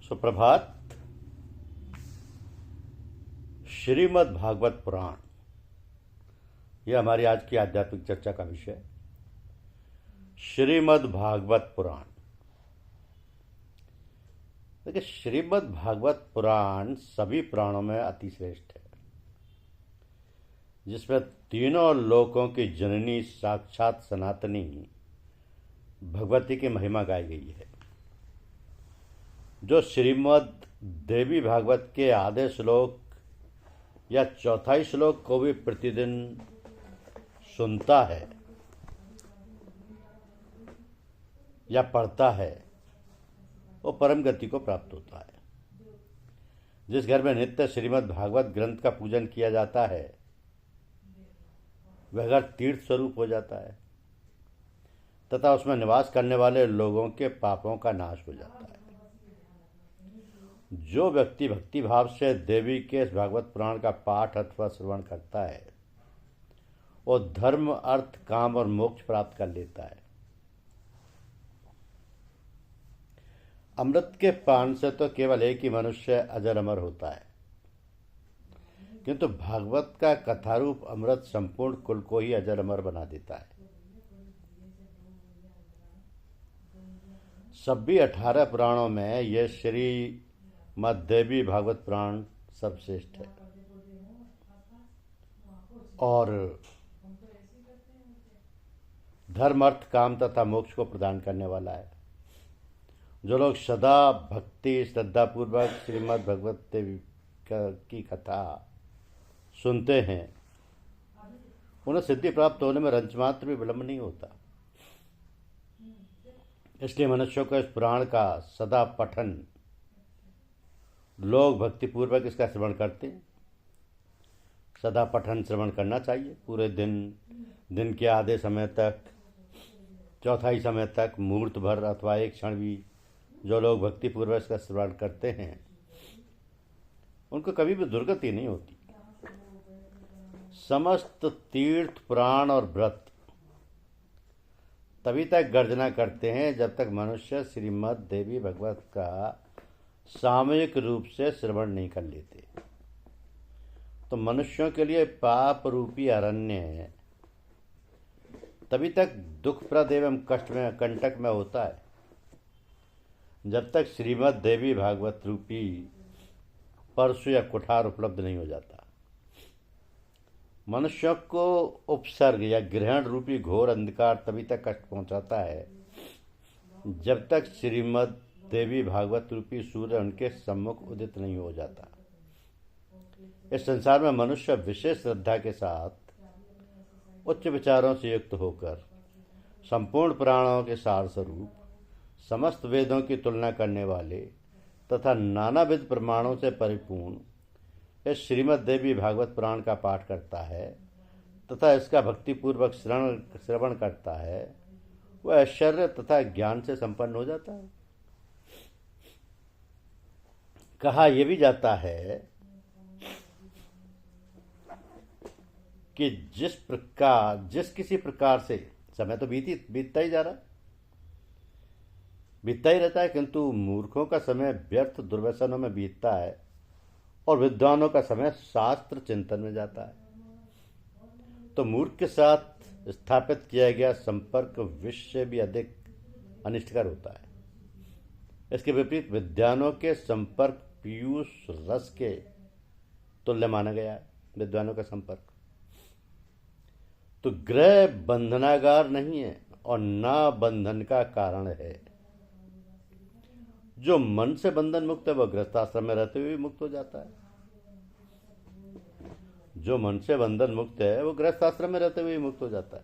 सुप्रभात। श्रीमद् भागवत पुराण, यह हमारी आज की आध्यात्मिक चर्चा का विषय है। श्रीमद् भागवत पुराण। देखिए, श्रीमद् भागवत पुराण सभी पुराणों में अति श्रेष्ठ है, जिसमें तीनों लोकों की जननी साक्षात सनातनी भगवती की महिमा गाई गई है। जो श्रीमद् देवी भागवत के आधे श्लोक या चौथाई श्लोक को भी प्रतिदिन सुनता है या पढ़ता है, वो परम गति को प्राप्त होता है। जिस घर में नित्य श्रीमद् भागवत ग्रंथ का पूजन किया जाता है, वह घर तीर्थ स्वरूप हो जाता है तथा उसमें निवास करने वाले लोगों के पापों का नाश हो जाता है। जो व्यक्ति भक्ति भाव से देवी के इस भागवत पुराण का पाठ अथवा श्रवण करता है, वो धर्म, अर्थ, काम और मोक्ष प्राप्त कर लेता है। अमृत के पान से तो केवल एक ही मनुष्य अजर अमर होता है, किंतु भागवत का कथारूप अमृत संपूर्ण कुल को ही अजर अमर बना देता है। सभी 18 पुराणों में यह श्रीमद्देवी भागवत पुराण सर्वश्रेष्ठ है और धर्म, अर्थ, काम तथा मोक्ष को प्रदान करने वाला है। जो लोग सदा भक्ति श्रद्धापूर्वक श्रीमद् भगवत देवी की कथा सुनते हैं, उन्हें सिद्धि प्राप्त होने में रंचमात्र भी विलंब नहीं होता। इसलिए मनुष्यों को इस पुराण का सदा पठन, लोग भक्तिपूर्वक इसका श्रवण करते हैं। सदा पठन श्रवण करना चाहिए। पूरे दिन के आधे समय तक, चौथाई समय तक, मुहूर्त भर अथवा एक क्षण भी जो लोग भक्तिपूर्वक इसका श्रवण करते हैं, उनको कभी भी दुर्गति नहीं होती। समस्त तीर्थ, पुराण और व्रत तभी तक गर्जना करते हैं जब तक मनुष्य श्रीमद् देवी भागवत का सामूहिक रूप से श्रवण नहीं कर लेते। तो मनुष्यों के लिए पाप रूपी अरण्य तभी तक दुखप्रद एवं कंटक में होता है जब तक श्रीमद् देवी भागवत रूपी परशु या कुठार उपलब्ध नहीं हो जाता। मनुष्यों को उपसर्ग या ग्रहण रूपी घोर अंधकार तभी तक कष्ट पहुंचाता है जब तक श्रीमद् देवी भागवत रूपी सूर्य उनके सम्मुख उदित नहीं हो जाता। इस संसार में मनुष्य विशेष श्रद्धा के साथ उच्च विचारों से युक्त होकर संपूर्ण पुराणों के सार स्वरूप समस्त वेदों की तुलना करने वाले तथा नानाविध प्रमाणों से परिपूर्ण इस श्रीमद् देवी भागवत पुराण का पाठ करता है तथा इसका भक्तिपूर्वक श्रवण करता है, वह ऐश्वर्य तथा ज्ञान से संपन्न हो जाता है। कहा यह भी जाता है कि जिस किसी प्रकार से समय तो बीतता ही जा रहा है, बीतता ही रहता है, किंतु मूर्खों का समय व्यर्थ दुर्व्यसनों में बीतता है और विद्वानों का समय शास्त्र चिंतन में जाता है। तो मूर्ख के साथ स्थापित किया गया संपर्क विष से भी अधिक अनिष्टकर होता है। इसके विपरीत विद्वानों के संपर्क पीयूष रस के तुल्य माना गया है। विद्वानों का संपर्क तो ग्रह बंधनागार नहीं है और ना बंधन का कारण है। जो मन से बंधन मुक्त है, वह गृहस्थाश्रम में रहते हुए मुक्त हो जाता है। जो मन से बंधन मुक्त है, वो गृहस्थाश्रम में रहते हुए मुक्त हो जाता है।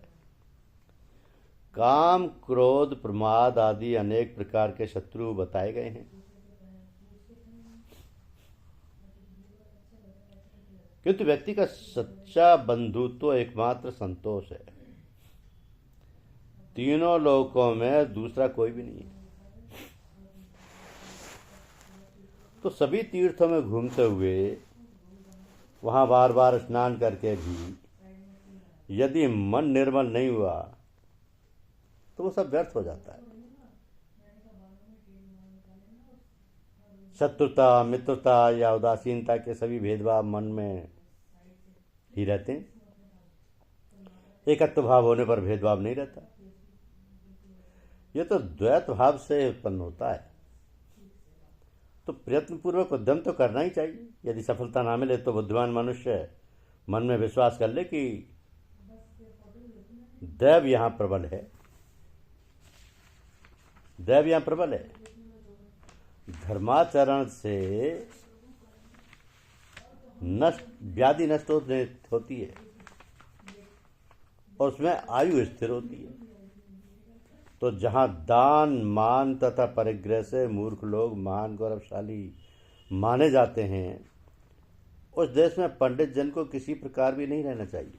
काम, क्रोध, प्रमाद आदि अनेक प्रकार के शत्रु बताए गए हैं, किंतु व्यक्ति का सच्चा बंधु तो एकमात्र संतोष है। तीनों लोकों में दूसरा कोई भी नहीं है। तो सभी तीर्थों में घूमते हुए, वहां बार बार स्नान करके भी यदि मन निर्मल नहीं हुआ तो वो सब व्यर्थ हो जाता है। शत्रुता, मित्रता या उदासीनता के सभी भेदभाव मन में ही रहते हैं। एकत्व भाव होने पर भेदभाव नहीं रहता। यह तो द्वैत भाव से उत्पन्न होता है। तो प्रयत्नपूर्वक उद्यम तो करना ही चाहिए। यदि सफलता ना मिले तो बुद्धिमान मनुष्य मन में विश्वास कर ले कि दैव यहाँ प्रबल है, दैव यहाँ प्रबल है। धर्माचरण से व्याधि नष्ट होती है और उसमें आयु स्थिर होती है। तो जहाँ दान, मान तथा परिग्रह से मूर्ख लोग महान गौरवशाली माने जाते हैं, उस देश में पंडित जन को किसी प्रकार भी नहीं रहना चाहिए।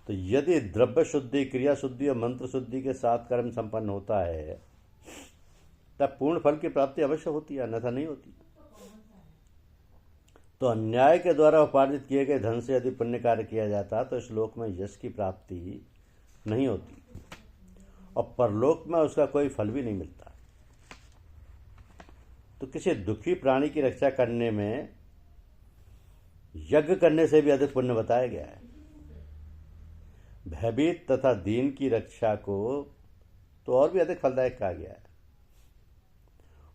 तो यदि द्रव्य शुद्धि, क्रिया शुद्धि और मंत्र शुद्धि के साथ कर्म संपन्न होता है तब पूर्ण फल की प्राप्ति अवश्य होती है, अन्यथा नहीं होती। तो अन्याय के द्वारा उपार्जित किए गए धन से यदि पुण्य कार्य किया जाता तो इस लोक में यश की प्राप्ति नहीं होती और परलोक में उसका कोई फल भी नहीं मिलता। तो किसी दुखी प्राणी की रक्षा करने में यज्ञ करने से भी अधिक पुण्य बताया गया है। भयभीत तथा दीन की रक्षा को तो और भी अधिक फलदायक कहा गया है।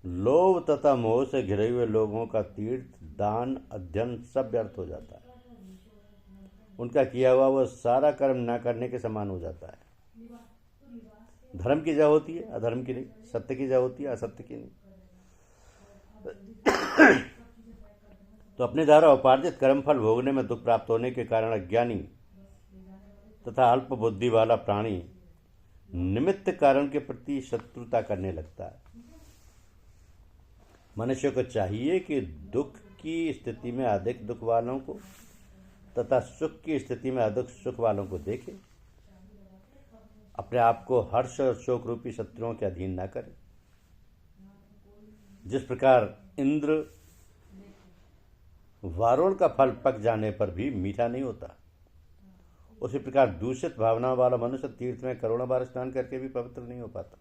लोभ तथा मोह से घिरे हुए लोगों का तीर्थ, दान, अध्ययन सब व्यर्थ हो जाता है। उनका किया हुआ वो सारा कर्म न करने के समान हो जाता है। धर्म की जय होती है, अधर्म की नहीं। सत्य की जय होती है, असत्य की नहीं। तो अपने द्वारा उपार्जित कर्म फल भोगने में दुख प्राप्त होने के कारण अज्ञानी तथा अल्प बुद्धि वाला प्राणी निमित्त कारण के प्रति शत्रुता करने लगता है। मनुष्य को चाहिए कि दुख की स्थिति में अधिक दुख वालों को तथा सुख की स्थिति में अधिक सुख वालों को देखे। अपने आप को हर्ष और शोक रूपी शत्रुओं के अधीन न करे। जिस प्रकार इंद्र वारुण का फल पक जाने पर भी मीठा नहीं होता, उसी प्रकार दूषित भावनाओं वाला मनुष्य तीर्थ में करोड़ों बार स्नान करके भी पवित्र नहीं हो पाता।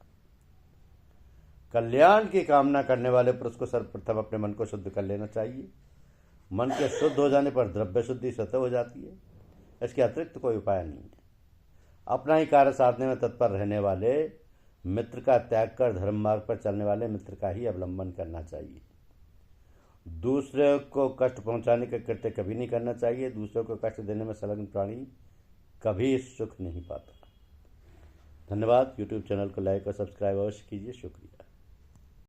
कल्याण की कामना करने वाले पुरुष को सर्वप्रथम अपने मन को शुद्ध कर लेना चाहिए। मन के शुद्ध हो जाने पर द्रव्य शुद्धि स्वतः हो जाती है। इसके अतिरिक्त कोई उपाय नहीं है। अपना ही कार्य साधने में तत्पर रहने वाले मित्र का त्याग कर धर्म मार्ग पर चलने वाले मित्र का ही अवलंबन करना चाहिए। दूसरे को कष्ट पहुंचाने का कृत्य कभी नहीं करना चाहिए। दूसरों को कष्ट देने में संलग्न प्राणी कभी सुख नहीं पाता। धन्यवाद। यूट्यूब चैनल को लाइक और सब्सक्राइब अवश्य कीजिए। शुक्रिया।